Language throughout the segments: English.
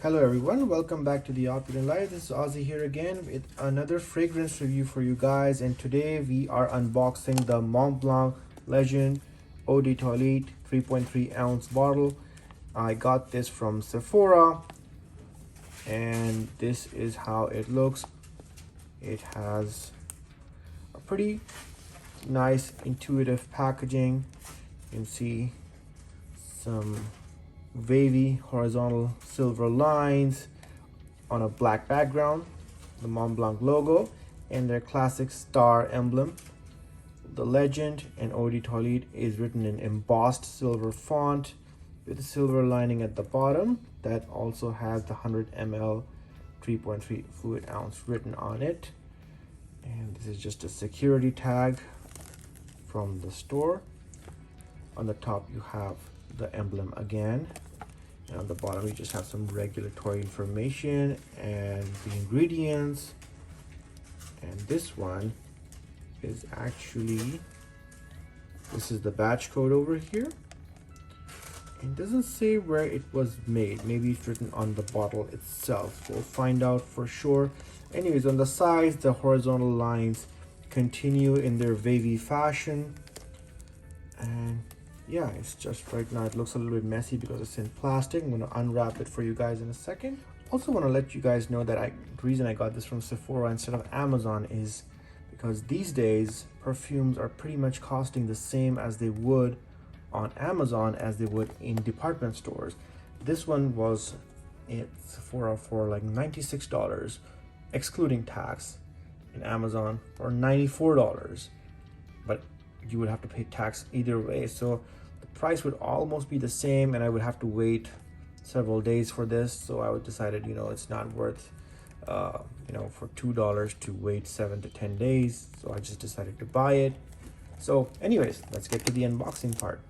Hello everyone, welcome back to the Opulent Life. This is Ozzy here again with another fragrance review for you guys, and today we are unboxing the Mont Blanc Legend Eau de Toilette 3.3 ounce bottle. I got this from Sephora and this is how it looks. It has a pretty nice intuitive packaging. You can see some wavy horizontal silver lines on a black background, the Mont Blanc logo, and their classic star emblem. The legend and Eau de Toilette is written in embossed silver font with a silver lining at the bottom that also has the 100 ml 3.3 fluid ounce written on it. And this is just a security tag from the store. On the top you have the emblem again, and on the bottom you just have some regulatory information and the ingredients. And this one is actually, this is the batch code over here. It doesn't say where it was made. Maybe it's written on the bottle itself. We'll find out for sure. Anyways, on the sides the horizontal lines continue in their wavy fashion, and yeah, it's just right now it looks a little bit messy because it's in plastic. I'm going to unwrap it for you guys in a second. Also want to let you guys know that the reason I got this from Sephora instead of Amazon is because these days perfumes are pretty much costing the same as they would on Amazon as they would in department stores. This one was at Sephora for like $96 excluding tax, in Amazon for $94, but you would have to pay tax either way, so the price would almost be the same and I would have to wait several days for this. So I would decided, it's not worth for $2 to wait 7 to 10 days, so I just decided to buy it. So anyways, let's get to the unboxing part.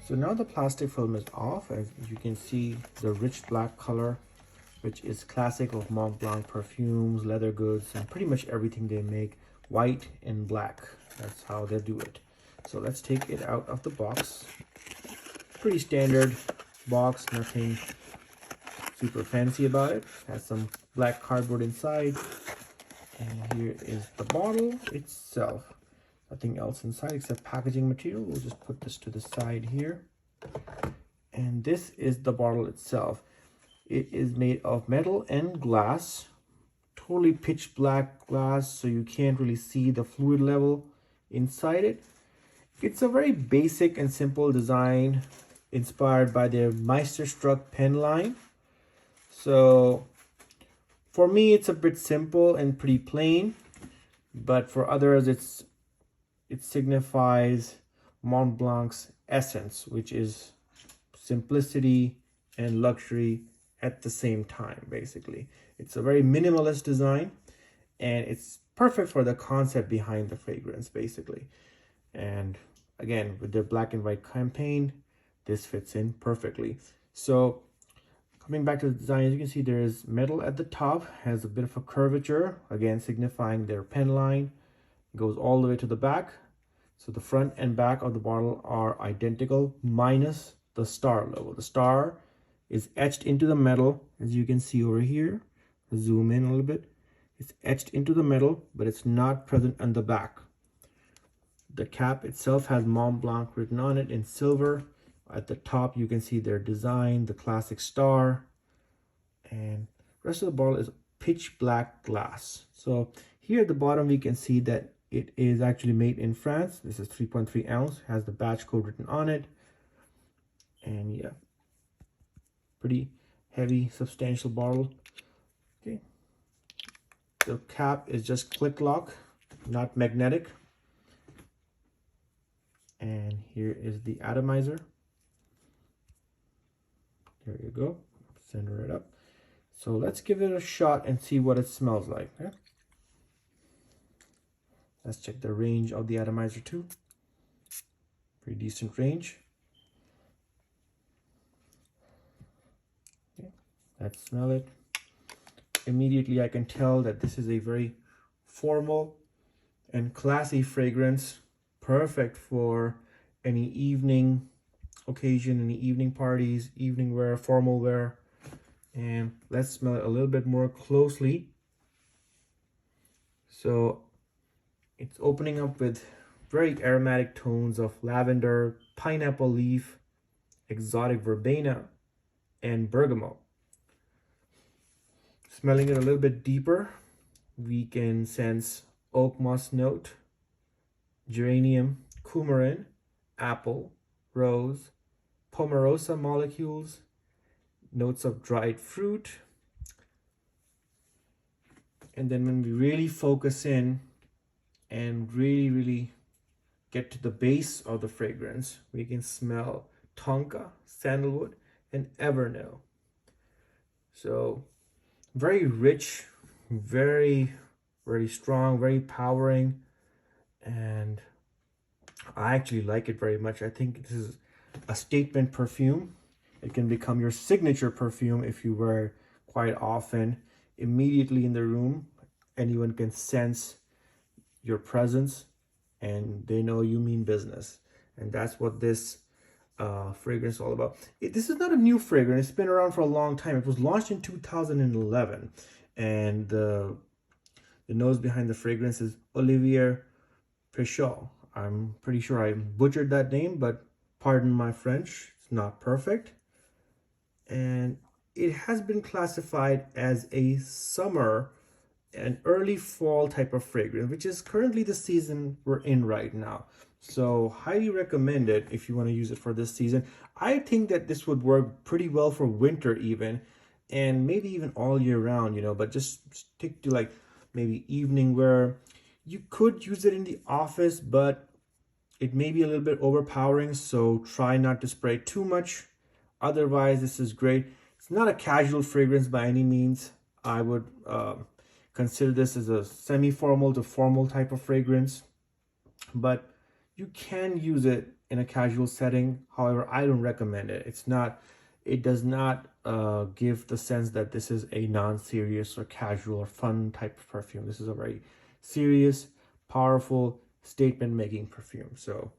So now the plastic film is off. As you can see, the rich black color, which is classic of Mont Blanc perfumes, leather goods, and pretty much everything they make, white and black. That's how they do it. So let's take it out of the box. Pretty standard box, nothing super fancy about it. Has some black cardboard inside. And here is the bottle itself. Nothing else inside except packaging material. We'll just put this to the side here. And this is the bottle itself. It is made of metal and glass, totally pitch black glass, so you can't really see the fluid level inside it. It's a very basic and simple design inspired by their Meisterstruck pen line. So for me, it's a bit simple and pretty plain, but for others, it signifies Mont Blanc's essence, which is simplicity and luxury at the same time. Basically, it's a very minimalist design and it's perfect for the concept behind the fragrance, basically. And again, with their black and white campaign, this fits in perfectly. So coming back to the design, as you can see, there is metal at the top, has a bit of a curvature, again signifying their pen line. It goes all the way to the back. So the front and back of the bottle are identical minus the star logo. The star is etched into the metal, as you can see over here. Zoom in a little bit. It's etched into the metal, but it's not present on the back. The cap itself has Mont Blanc written on it in silver. At the top, you can see their design, the classic star. And the rest of the bottle is pitch black glass. So here at the bottom, we can see that it is actually made in France. This is 3.3 ounce, has the batch code written on it. And yeah, pretty heavy, substantial bottle. Okay. The cap is just click lock, not magnetic. And here is the atomizer. There you go. Center it up. So let's give it a shot and see what it smells like. Okay? Let's check the range of the atomizer too. Pretty decent range. Okay. Let's smell it. Immediately I can tell that this is a very formal and classy fragrance, perfect for any evening occasion, any evening parties, evening wear, formal wear. And let's smell it a little bit more closely. So it's opening up with very aromatic tones of lavender, pineapple leaf, exotic verbena, and bergamot. Smelling it a little bit deeper, we can sense oak moss note, geranium, coumarin, apple, rose, pomarosa molecules, notes of dried fruit. And then when we really focus in and really get to the base of the fragrance, we can smell tonka, sandalwood, and evernoe. So very rich, very strong, very powering, and I actually like it very much. I think this is a statement perfume. It can become your signature perfume if you wear it quite often. Immediately in the room, anyone can sense your presence and they know you mean business. And that's what this fragrance is all about. This is not a new fragrance. It's been around for a long time. It was launched in 2011, and the nose behind the fragrance is Olivier Peuchot. I'm pretty sure I butchered that name, but pardon my French. It's not perfect. And it has been classified as a summer and early fall type of fragrance, which is currently the season we're in right now. So highly recommend it if you want to use it for this season. I think that this would work pretty well for winter even, and maybe even all year round, you know, but just stick to like maybe evening wear. You could use it in the office, but it may be a little bit overpowering, so try not to spray too much. Otherwise, this is great. It's not a casual fragrance by any means. I would consider this as a semi-formal to formal type of fragrance, but you can use it in a casual setting. However, I don't recommend it. It does not give the sense that this is a non-serious or casual or fun type of perfume. This is a very serious, powerful, statement-making perfume. So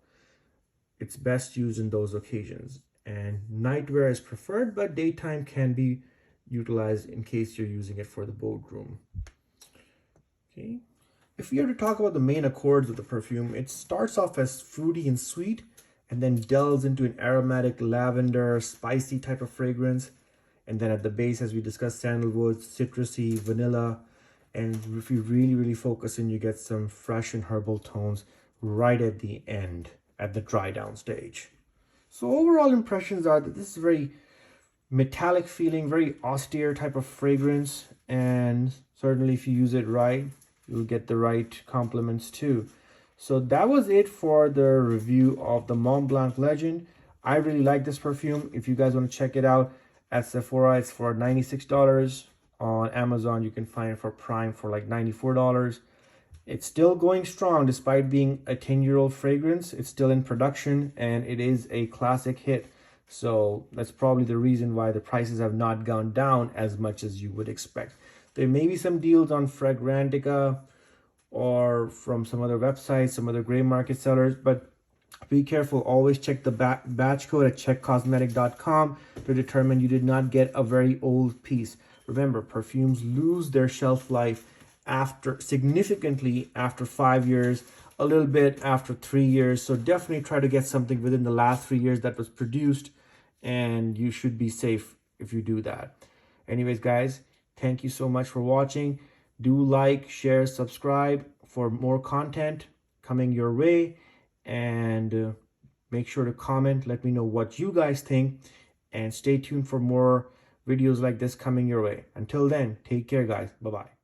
it's best used in those occasions. And nightwear is preferred, but daytime can be utilized in case you're using it for the boardroom. Okay. If we are to talk about the main accords of the perfume, it starts off as fruity and sweet, and then delves into an aromatic lavender, spicy type of fragrance. And then at the base, as we discussed, sandalwood, citrusy, vanilla. And if you really focus in, you get some fresh and herbal tones right at the end, at the dry down stage. So overall impressions are that this is a very metallic feeling, very austere type of fragrance. And certainly if you use it right, you'll get the right compliments too. So that was it for the review of the Mont Blanc Legend. I really like this perfume. If you guys want to check it out at Sephora, it's for $96. On Amazon, you can find it for Prime for like $94. It's still going strong despite being a 10-year-old fragrance. It's still in production and it is a classic hit. So that's probably the reason why the prices have not gone down as much as you would expect. There may be some deals on Fragrantica or from some other websites, some other gray market sellers, but be careful. Always check the batch code at checkcosmetic.com to determine you did not get a very old piece. Remember, perfumes lose their shelf life significantly after 5 years, a little bit after 3 years. So definitely try to get something within the last 3 years that was produced, and you should be safe if you do that. Anyways, guys, thank you so much for watching. Do like, share, subscribe for more content coming your way, and make sure to comment. Let me know what you guys think, and stay tuned for more videos like this coming your way. Until then, take care, guys. Bye-bye.